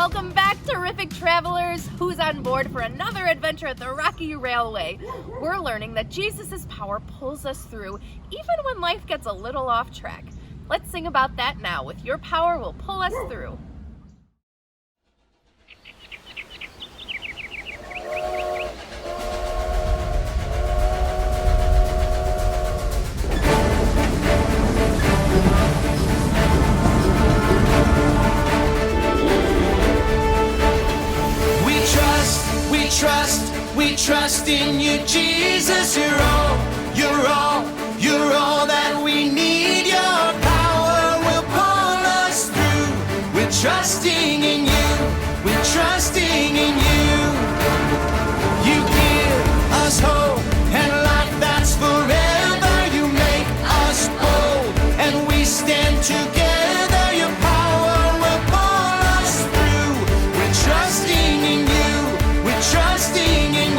Welcome back, terrific travelers. Who's on board for another adventure at the Rocky Railway? We're learning that Jesus' power pulls us through even when life gets a little off track. Let's sing about that now with Your Power Will Pull Us Through. We trust in you, Jesus. You're all that we need. Your power will pull us through. We're trusting in you. We're trusting in you. You give us hope and life that's forever. You make us bold and we stand together. Your power will pull us through. We're trusting in you. We're trusting in you.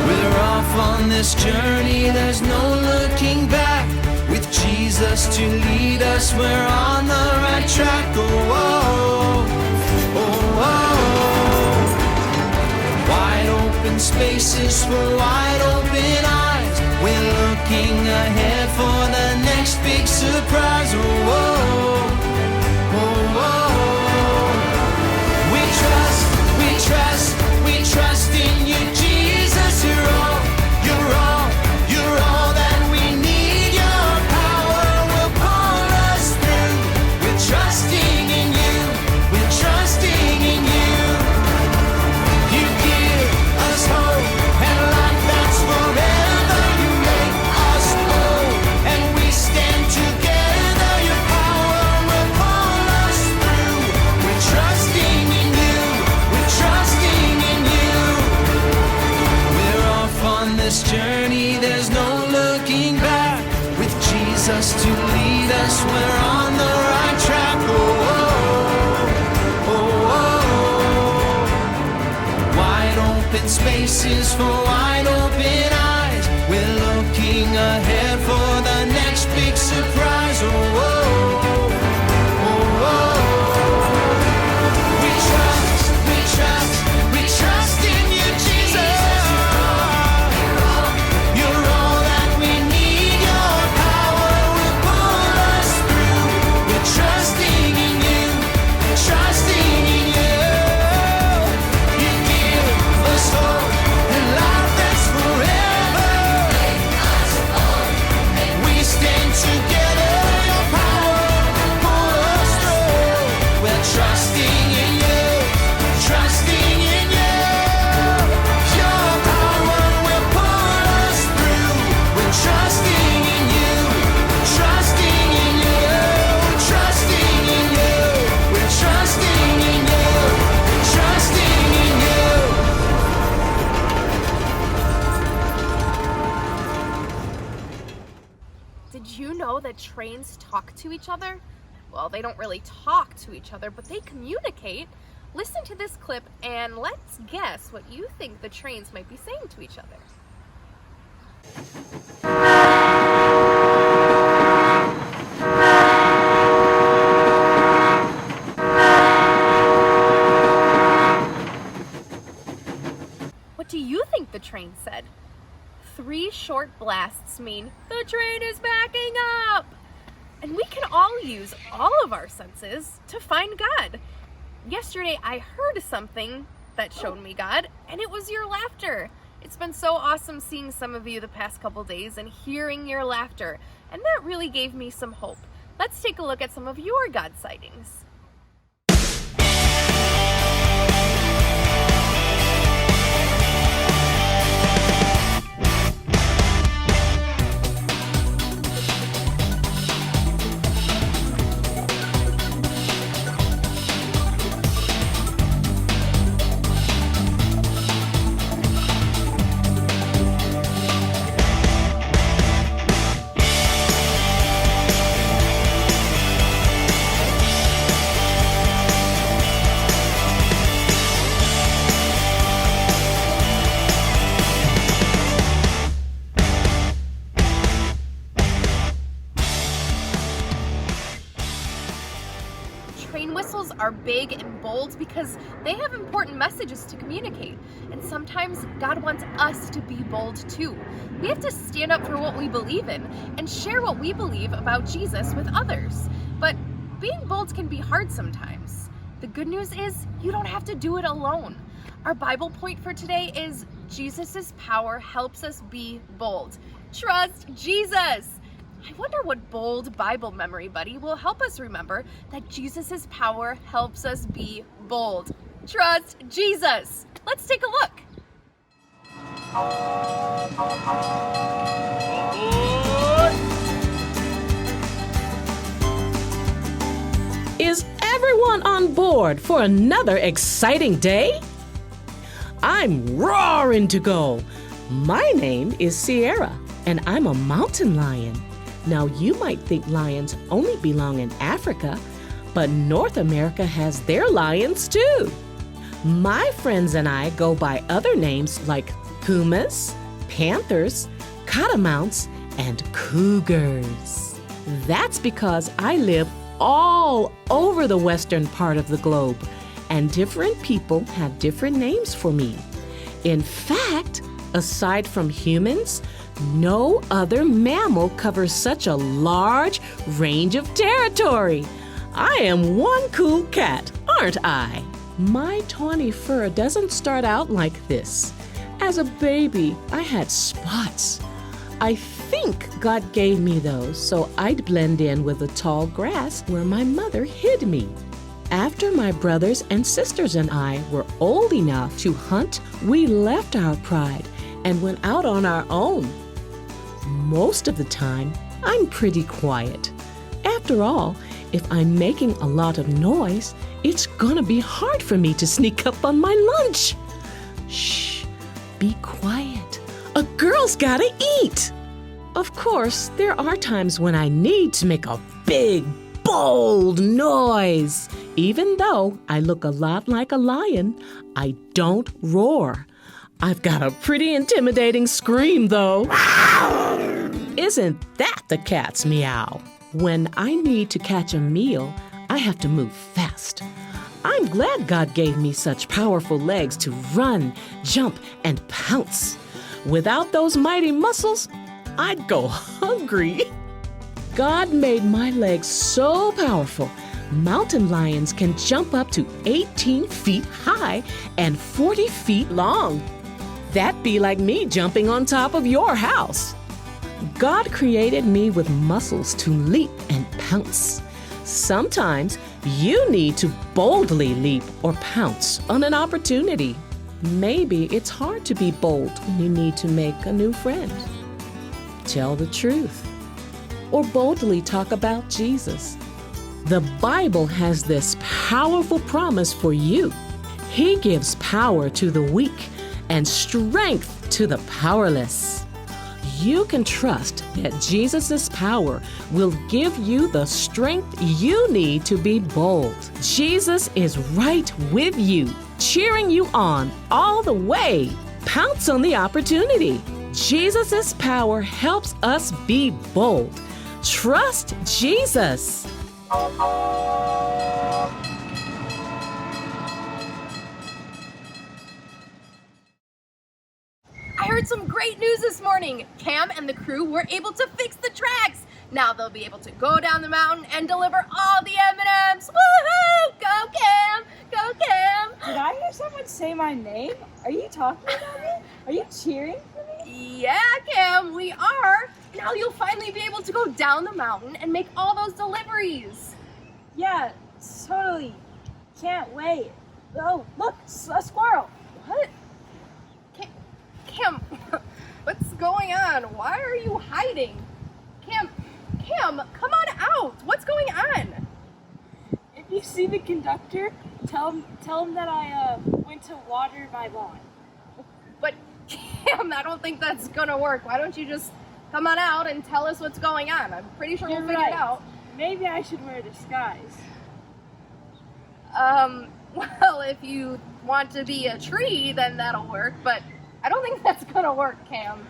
We're off on this journey, there's no looking back. With Jesus to lead us, we're on the right track. Oh, oh, oh, oh. Wide open spaces for wide open eyes. We're looking ahead for the next big surprise. Oh, oh, oh, oh. We trust in you, Jesus. You're all that we need. Your power will pull us through. We're trusting in you. We're trusting in you. You give us hope and life that's forever. You make us bold and we stand together. Your power will pull us through. We're trusting in you. We're trusting in you. We're off on this journey, there's no looking back. With Jesus to lead us, we're on the right track. Oh, oh, oh, oh. Wide open spaces for wide open eyes. We're looking ahead for the next big surprise. Oh, oh, oh, oh. We trust in you, Jesus. You're all that we need. Your power will pull us through. We're trusting in you. Trusting in you. You give us hope and life that's forever. We stand together. Your power will pull us through. We're trusting in you. Trusting in you. Your power will pull us through. We're trusting in you. Trusting in you. Trusting in you. We're trusting in you. Trusting in you. Did you know that trains talk to each other? Well, they don't really talk to each other, but they communicate. Listen to this clip and let's guess what you think the trains might be saying to each other. What do you think the train said? 3 short blasts mean the train is backing up. And we can all use all of our senses to find God. Yesterday, I heard something that showed me God, and it was your laughter. It's been so awesome seeing some of you the past couple days and hearing your laughter, and that really gave me some hope. Let's take a look at some of your God sightings. Train whistles are big and bold because they have important messages to communicate. And sometimes God wants us to be bold too. We have to stand up for what we believe in and share what we believe about Jesus with others. But being bold can be hard sometimes. The good news is you don't have to do it alone. Our Bible point for today is Jesus' power helps us be bold. Trust Jesus! I wonder what bold Bible memory buddy will help us remember that Jesus' power helps us be bold. Trust Jesus! Let's take a look. Is everyone on board for another exciting day? I'm roaring to go. My name is Sierra, and I'm a mountain lion. Now, you might think lions only belong in Africa, but North America has their lions too. My friends and I go by other names like pumas, panthers, catamounts, and cougars. That's because I live all over the western part of the globe, and different people have different names for me. In fact, aside from humans, no other mammal covers such a large range of territory. I am one cool cat, aren't I? My tawny fur doesn't start out like this. As a baby, I had spots. I think God gave me those so I'd blend in with the tall grass where my mother hid me. After my brothers and sisters and I were old enough to hunt, we left our pride and went out on our own. Most of the time, I'm pretty quiet. After all, if I'm making a lot of noise, it's gonna be hard for me to sneak up on my lunch. Shh, be quiet. A girl's gotta eat. Of course, there are times when I need to make a big, bold noise. Even though I look a lot like a lion, I don't roar. I've got a pretty intimidating scream, though. Isn't that the cat's meow? When I need to catch a meal, I have to move fast. I'm glad God gave me such powerful legs to run, jump, and pounce. Without those mighty muscles, I'd go hungry. God made my legs so powerful, mountain lions can jump up to 18 feet high and 40 feet long. That'd be like me jumping on top of your house. God created me with muscles to leap and pounce. Sometimes you need to boldly leap or pounce on an opportunity. Maybe it's hard to be bold when you need to make a new friend. Tell the truth. Or boldly talk about Jesus. The Bible has this powerful promise for you. He gives power to the weak and strength to the powerless. You can trust that Jesus' power will give you the strength you need to be bold. Jesus is right with you, cheering you on all the way. Pounce on the opportunity. Jesus' power helps us be bold. Trust Jesus. I heard some great news this morning. Cam and the crew were able to fix the tracks. Now they'll be able to go down the mountain and deliver all the M&Ms. Woohoo! Go Cam! Go Cam! Did I hear someone say my name? Are you talking about me? Are you cheering for me? Yeah, Cam, we are. Now you'll finally be able to go down the mountain and make all those deliveries. Yeah, totally. Can't wait. Oh, look, a squirrel. What? Cam, what's going on? Why are you hiding? Cam, come on out. What's going on? If you see the conductor, tell him that I went to water my lawn. But Cam, I don't think that's gonna work. Why don't you just come on out and tell us what's going on? I'm pretty sure we'll figure it out. Maybe I should wear a disguise. Well, if you want to be a tree, then that'll work, but I don't think that's gonna work, Cam.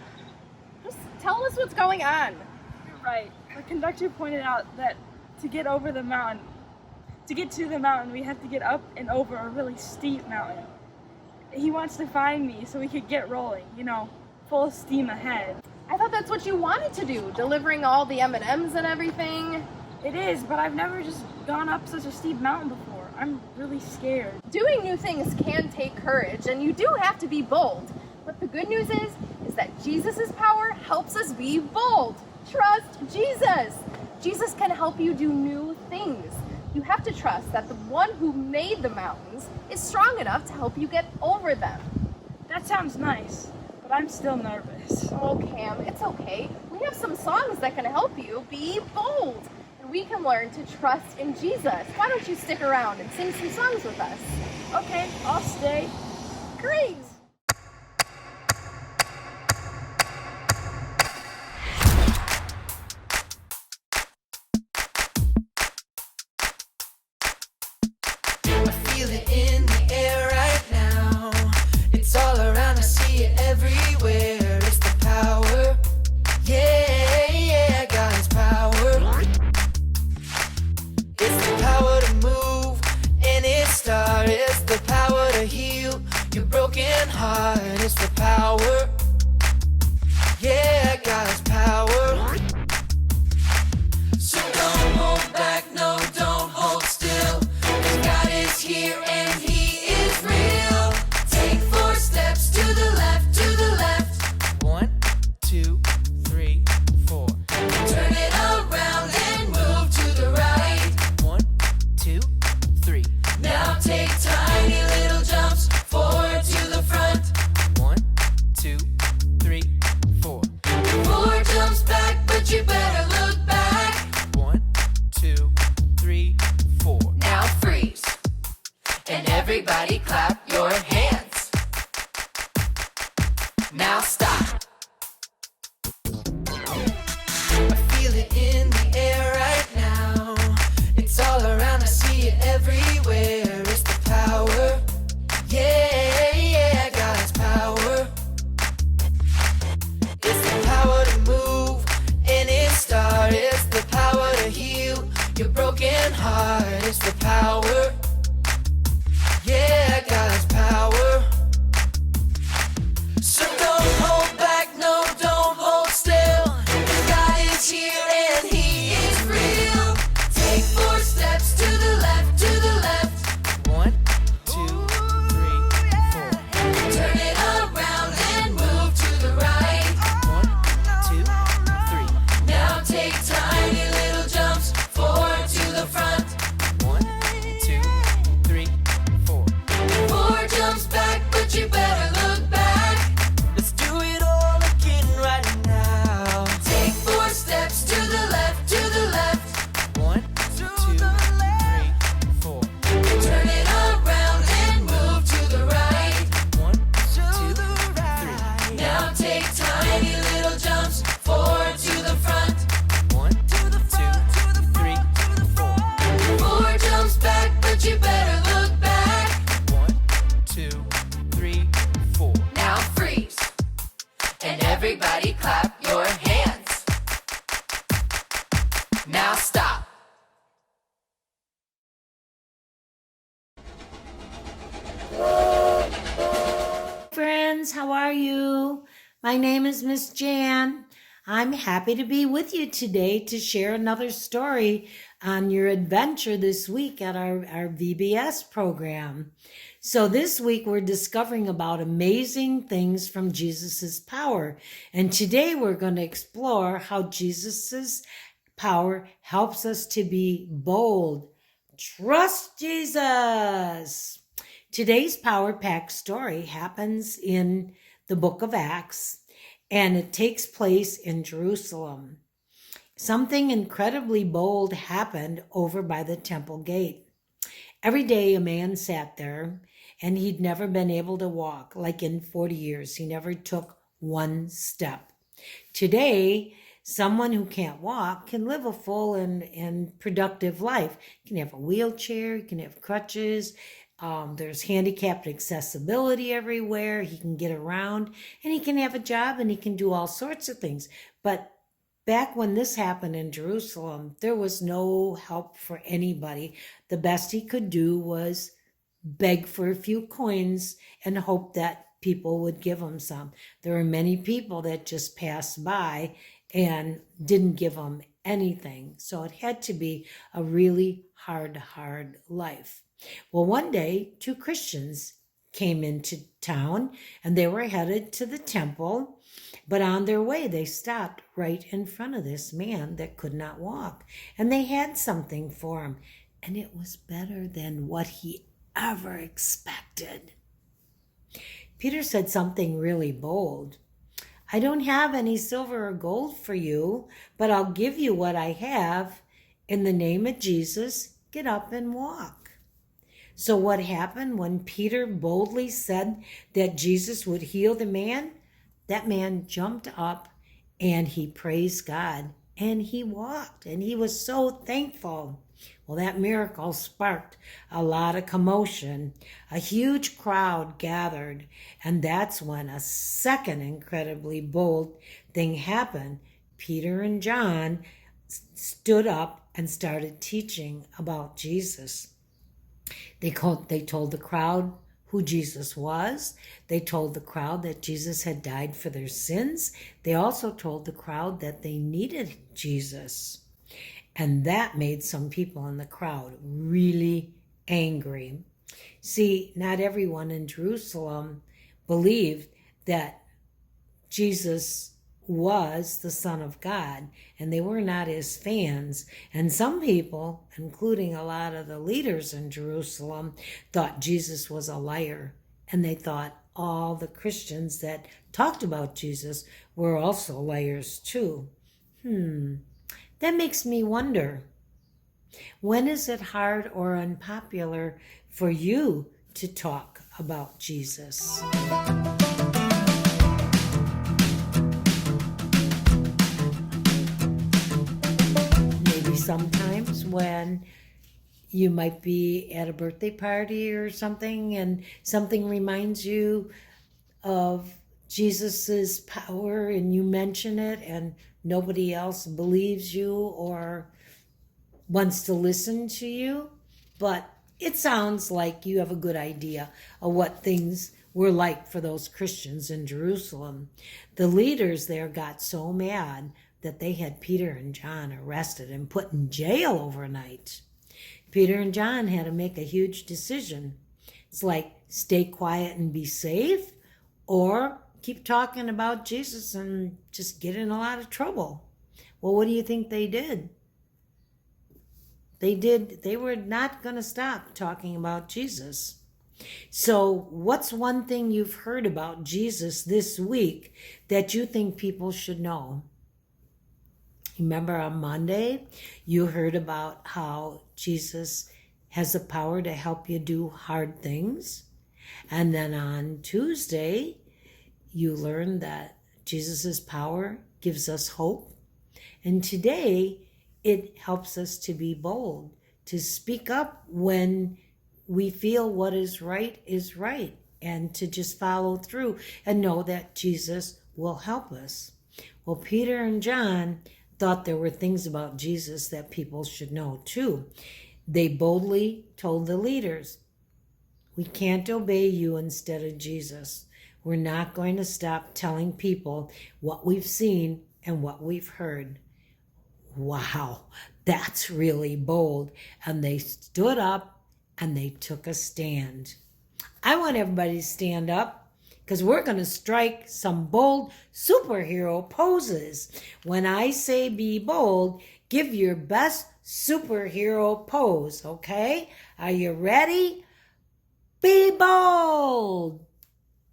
Just tell us what's going on. You're right. The conductor pointed out that to get over the mountain, to get to the mountain, we have to get up and over a really steep mountain. He wants to find me so we could get rolling, full steam ahead. I thought that's what you wanted to do, delivering all the M&Ms and everything. It is, but I've never just gone up such a steep mountain before. I'm really scared. Doing new things can take courage, and you do have to be bold. But the good news is that Jesus' power helps us be bold. Trust Jesus. Jesus can help you do new things. You have to trust that the one who made the mountains is strong enough to help you get over them. That sounds nice, but I'm still nervous. Oh, Cam, it's okay. We have some songs that can help you be bold. And we can learn to trust in Jesus. Why don't you stick around and sing some songs with us? Okay, I'll stay. Great! I feel it in the air right now. It's all around, I see it everywhere. It's the power. Yeah, God's power. It's the power to move any star. It's the power to heal your broken heart. It's the power. Yeah, God's power. So don't hold back, no, don't hold still. 'Cause God is here and He is real. Take 4 steps to the left, to the left. 1, 2, 3, 4. Turn it around and move to the right. 1, 2, 3. Now take tiny little jumps forward to the front. 1, 2, 3, 4. 4 jumps back, but you better look back. 1, 2, 3, 4. Now freeze. And everybody clap your hands. Now stop. I feel it in the air right now. It's all around, I see it everywhere. It's the power. Yeah, God's power. It's the power to move any star. It's the power to heal your broken heart. It's the power. Yeah, God's power. So don't hold back, no, don't hold still. God is here and He is real. Take 4 steps to the left, to the left. 1, 2, 3, 4. Turn it around and move to the right. 1, 2, 3. Now take tiny little jumps forward to the front. 1, 2, 3, 4. 4 jumps back, but you better look back. Let's do it all again right now. Take 4 steps to the left, to the left. 1, 2, 3, 4. Turn it around and move to the right. 1, 2, 3. Now take tiny little jumps forward to the front. 1, 2, 3, 4. 4 jumps back, but you better look back. 1, 2, 3, 4. Now freeze. And everybody clap your hands. Now stop. Friends, how are you? My name is Miss Jan. I'm happy to be with you today to share another story on your adventure this week at our VBS program. So this week we're discovering about amazing things from Jesus's power. And today we're going to explore how Jesus's power helps us to be bold. Trust Jesus. Today's power-packed story happens in the book of Acts, and it takes place in Jerusalem. Something incredibly bold happened over by the temple gate. Every day a man sat there, and he'd never been able to walk. Like in 40 years, he never took one step. Today, someone who can't walk can live a full and productive life. You can have a wheelchair, you can have crutches, there's handicapped accessibility everywhere. He can get around and he can have a job and he can do all sorts of things. But Back when this happened in Jerusalem, there was no help for anybody. The best he could do was beg for a few coins and hope that people would give him some. There were many people that just passed by and didn't give him anything. So it had to be a really hard life. Well, one day, two Christians came into town and they were headed to the temple. But on their way, they stopped right in front of this man that could not walk. And they had something for him. And it was better than what he ever expected. Peter said something really bold. I don't have any silver or gold for you, but I'll give you what I have. In the name of Jesus, get up and walk. So what happened when Peter boldly said that Jesus would heal the man? That man jumped up and he praised God and he walked and he was so thankful. Well, that miracle sparked a lot of commotion. A huge crowd gathered, and that's when a second incredibly bold thing happened. Peter and John stood up and started teaching about Jesus. They told the crowd who Jesus was. They told the crowd that Jesus had died for their sins. They also told the crowd that they needed Jesus. And that made some people in the crowd really angry. See, not everyone in Jerusalem believed that Jesus was the Son of God, and they were not his fans. And some people, including a lot of the leaders in Jerusalem, thought Jesus was a liar. And they thought all the Christians that talked about Jesus were also liars too. That makes me wonder, when is it hard or unpopular for you to talk about Jesus? Maybe sometimes when you might be at a birthday party or something and something reminds you of Jesus's power and you mention it and nobody else believes you or wants to listen to you. But it sounds like you have a good idea of what things were like for those Christians in Jerusalem. The leaders there got so mad that they had Peter and John arrested and put in jail overnight. Peter and John had to make a huge decision. It's like, stay quiet and be safe, or keep talking about Jesus and just get in a lot of trouble. Well, what do you think they did? They were not going to stop talking about Jesus. So what's one thing you've heard about Jesus this week that you think people should know? Remember on Monday, you heard about how Jesus has the power to help you do hard things. And then on Tuesday, you learned that Jesus' power gives us hope. And today, it helps us to be bold, to speak up when we feel what is right, and to just follow through and know that Jesus will help us. Well, Peter and John thought there were things about Jesus that people should know too. They boldly told the leaders, we can't obey you instead of Jesus. We're not going to stop telling people what we've seen and what we've heard. Wow, that's really bold. And they stood up and they took a stand. I want everybody to stand up because we're going to strike some bold superhero poses. When I say be bold, give your best superhero pose, okay? Are you ready? Be bold.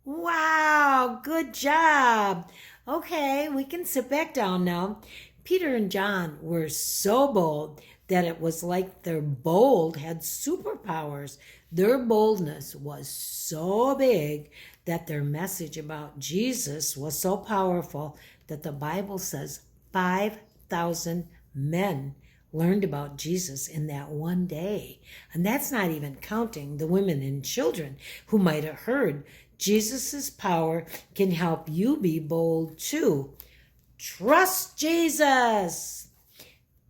Wow, good job. Okay, we can sit back down now. Peter and John were so bold that it was like their bold had superpowers. Their boldness was so big that their message about Jesus was so powerful that the Bible says 5,000 men learned about Jesus in that one day. And that's not even counting the women and children who might have heard. Jesus' power can help you be bold too. Trust Jesus.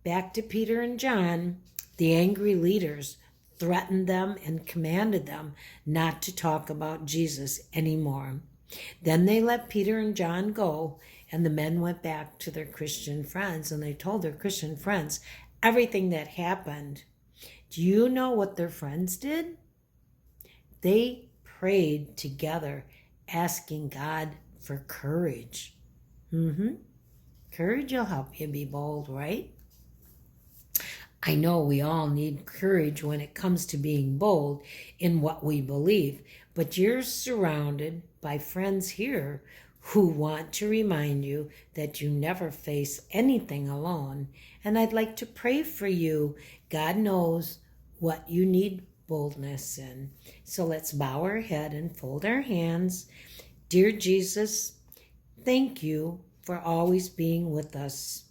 Back to Peter and John, the angry leaders threatened them and commanded them not to talk about Jesus anymore. Then they let Peter and John go, and the men went back to their Christian friends, and they told their Christian friends everything that happened. Do you know what their friends did? They prayed together, asking God for courage. Courage will help you be bold, right? I know we all need courage when it comes to being bold in what we believe, but you're surrounded by friends here who want to remind you that you never face anything alone. And I'd like to pray for you. God knows what you need boldness in. So let's bow our head and fold our hands. Dear Jesus, thank you for always being with us.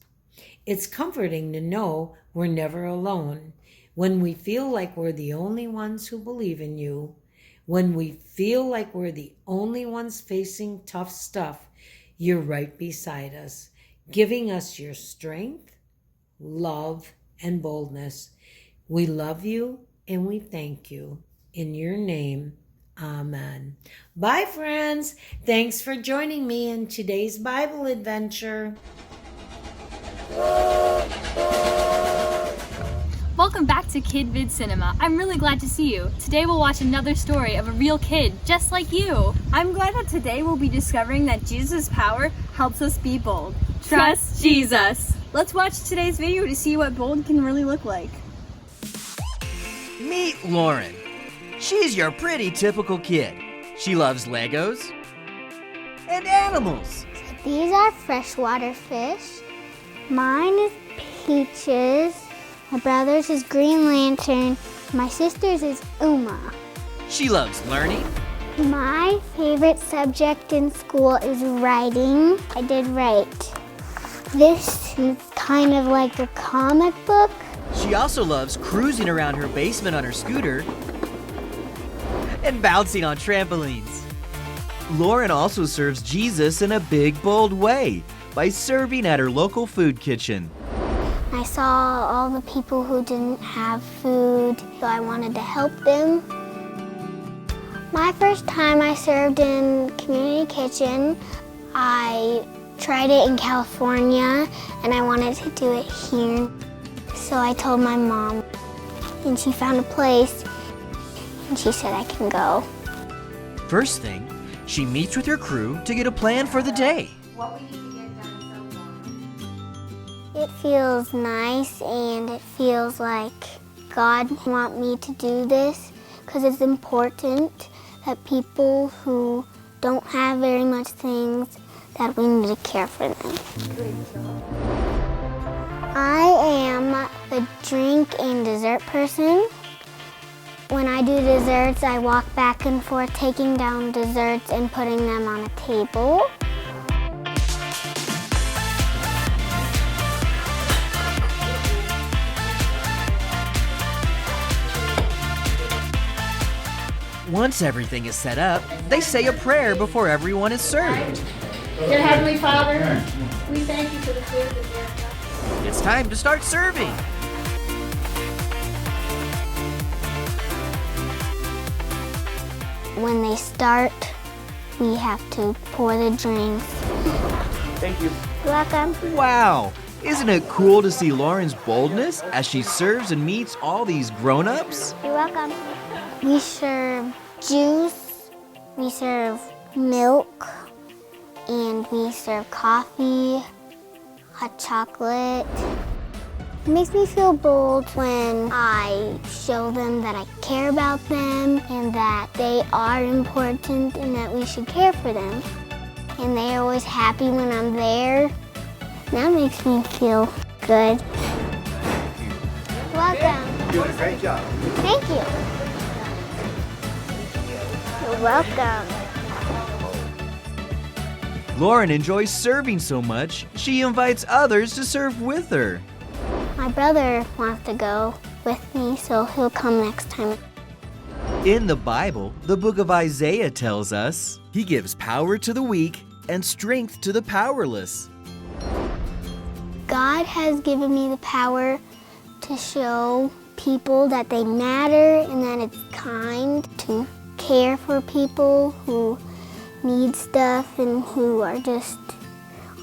It's comforting to know we're never alone. When we feel like we're the only ones who believe in you, when we feel like we're the only ones facing tough stuff, you're right beside us, giving us your strength, love, and boldness. We love you and we thank you. In your name, amen. Bye, friends. Thanks for joining me in today's Bible adventure. Welcome back to Kid Vid Cinema. I'm really glad to see you. Today we'll watch another story of a real kid just like you. I'm glad that today we'll be discovering that Jesus' power helps us be bold. Trust Jesus. Let's watch today's video to see what bold can really look like. Meet Lauren. She's your pretty typical kid. She loves Legos and animals. These are freshwater fish. Mine is Peaches. My brother's is Green Lantern. My sister's is Uma. She loves learning. My favorite subject in school is writing. I did write. This is kind of like a comic book. She also loves cruising around her basement on her scooter and bouncing on trampolines. Lauren also serves Jesus in a big, bold way by serving at her local food kitchen. I saw all the people who didn't have food, so I wanted to help them. My first time I served in community kitchen, I tried it in California and I wanted to do it here. So I told my mom and she found a place and she said I can go. First thing, she meets with her crew to get a plan for the day. It feels nice and it feels like God wants me to do this because it's important that people who don't have very much things, that we need to care for them. I am the drink and dessert person. When I do desserts, I walk back and forth taking down desserts and putting them on a table. Once everything is set up, they say a prayer before everyone is served. Dear Heavenly Father, we thank you for the food that you have done. It's time to start serving. When they start, we have to pour the drinks. Thank you. You're welcome. Wow! Isn't it cool to see Lauren's boldness as she serves and meets all these grown-ups? You're welcome. We serve juice, we serve milk, and we serve coffee, hot chocolate. It makes me feel bold when I show them that I care about them and that they are important and that we should care for them. And they're always happy when I'm there. That makes me feel good. Welcome. You're doing a great job. Thank you. You're welcome. Lauren enjoys serving so much, she invites others to serve with her. My brother wants to go with me, so he'll come next time. In the Bible, the book of Isaiah tells us, He gives power to the weak and strength to the powerless. God has given me the power to show people that they matter and that it's kind to care for people who need stuff and who are just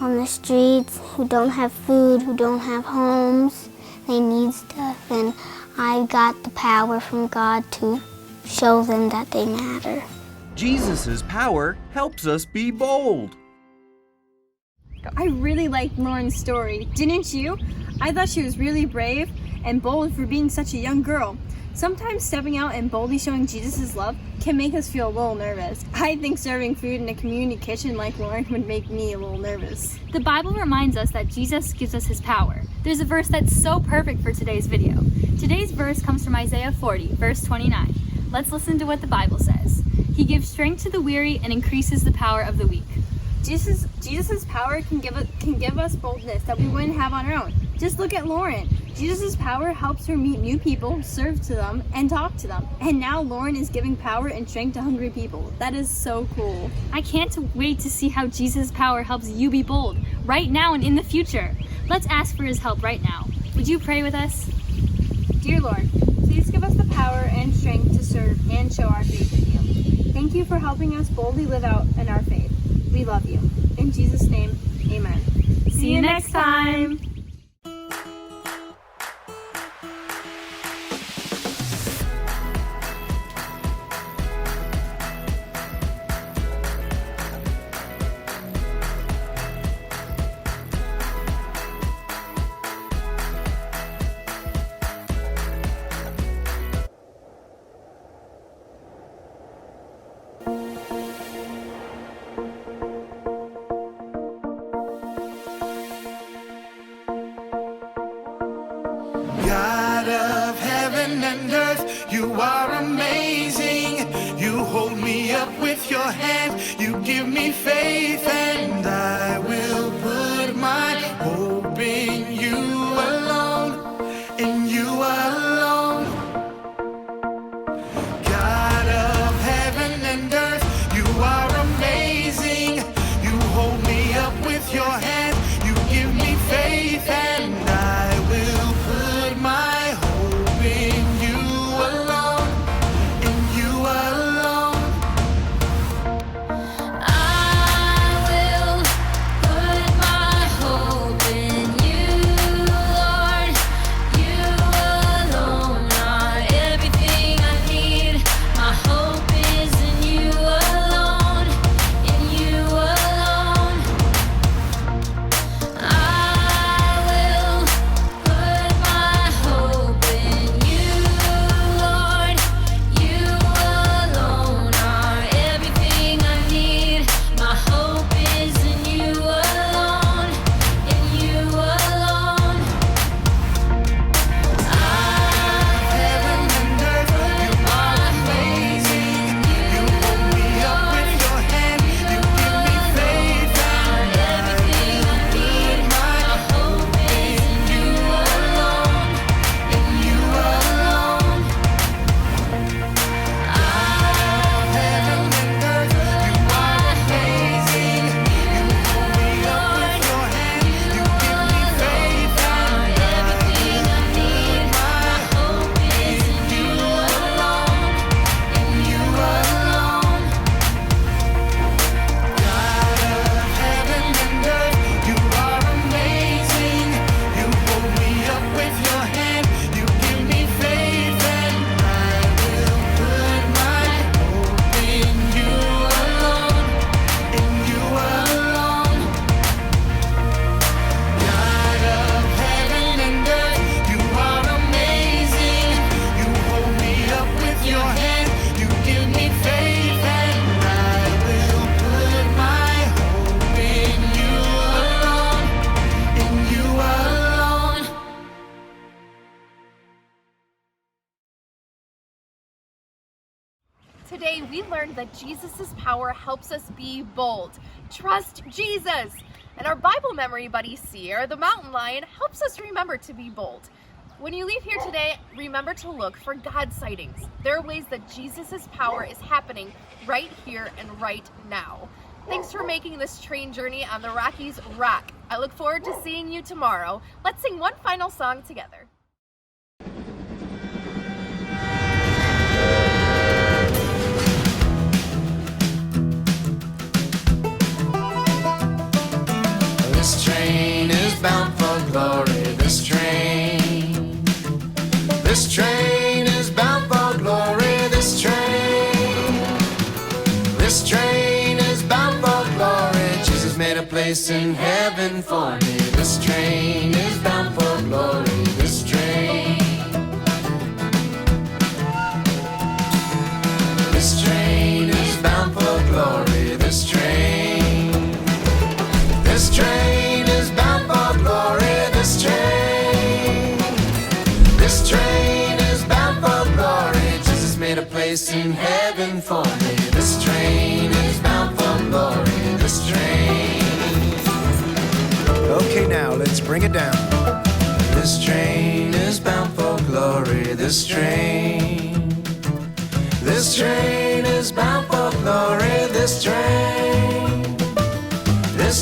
on the streets, who don't have food, who don't have homes. They need stuff, and I got the power from God to show them that they matter. Jesus' power helps us be bold. I really liked Lauren's story, didn't you? I thought she was really brave and bold for being such a young girl. Sometimes stepping out and boldly showing Jesus' love can make us feel a little nervous. I think serving food in a community kitchen like Lauren would make me a little nervous. The Bible reminds us that Jesus gives us his power. There's a verse that's so perfect for today's video. Today's verse comes from Isaiah 40, verse 29. Let's listen to what the Bible says. He gives strength to the weary and increases the power of the weak. Jesus' power can give us boldness that we wouldn't have on our own. Just look at Lauren. Jesus' power helps her meet new people, serve to them, and talk to them. And now Lauren is giving power and strength to hungry people. That is so cool. I can't wait to see how Jesus' power helps you be bold, right now and in the future. Let's ask for his help right now. Would you pray with us? Dear Lord, please give us the power and strength to serve and show our faith in you. Thank you for helping us boldly live out in our faith. We love you. In Jesus' name, amen. See you next time. God of heaven and earth, you are amazing. You hold me up with your hand, you give me faith, and I will put my hope in you alone, in you alone. God of heaven and earth, you are amazing. You hold me up with your hand, you give me faith, and I will put my hope in you alone, in you alone. I will put my hope in you, Lord. You alone are everything I need. My hope is in you alone, in you alone. I will put my hope in you, Lord. You alone are everything I need. My hope is in you alone, in you alone. Heaven and earth, you are amazing. You hold me up with your hand, you give me faith, and Everything I need. my hope is in you alone, in you alone. Heaven and earth, you are amazing. You hold me up with your hand, you give me faith, and everything I need. my Hope is in you alone, in you alone. God of heaven and earth, you are amazing. You hold me up with your hand, you give me faith, and I will put my hope in you alone, in you alone. God of heaven and earth, you are amazing. You hold me up with your hand, you give me faith, and I will put my hope in you alone, in you alone. Today we learned that Jesus' power helps us be bold. Trust Jesus! And our Bible memory buddy Sierra, the mountain lion, helps us remember to be bold. When you leave here today, remember to look for God sightings. There are ways that Jesus' power is happening right here and right now. Thanks for making this train journey on the Rockies rock. I look forward to seeing you tomorrow. Let's sing one final song together. This train is bound for glory. This train is bound for glory. This train is bound for glory. Jesus made a place in heaven for me. This train is bound for glory. This train is bound for glory. This train is bound for glory. This train is bound for glory. Jesus made a place in heaven for me. This train is bound for glory. This train. Okay, now let's bring it down. This train is bound for glory. This train is bound for glory. This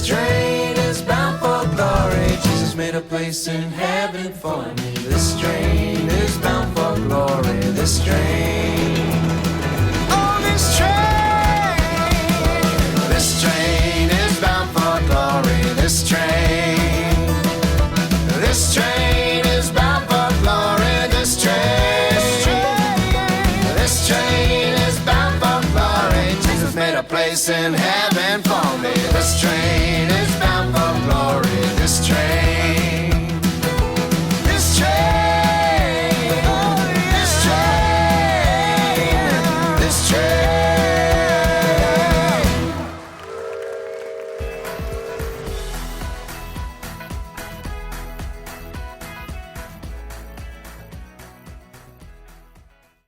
train is bound for glory. Jesus made a place in heaven for me. This train is bound for glory. This train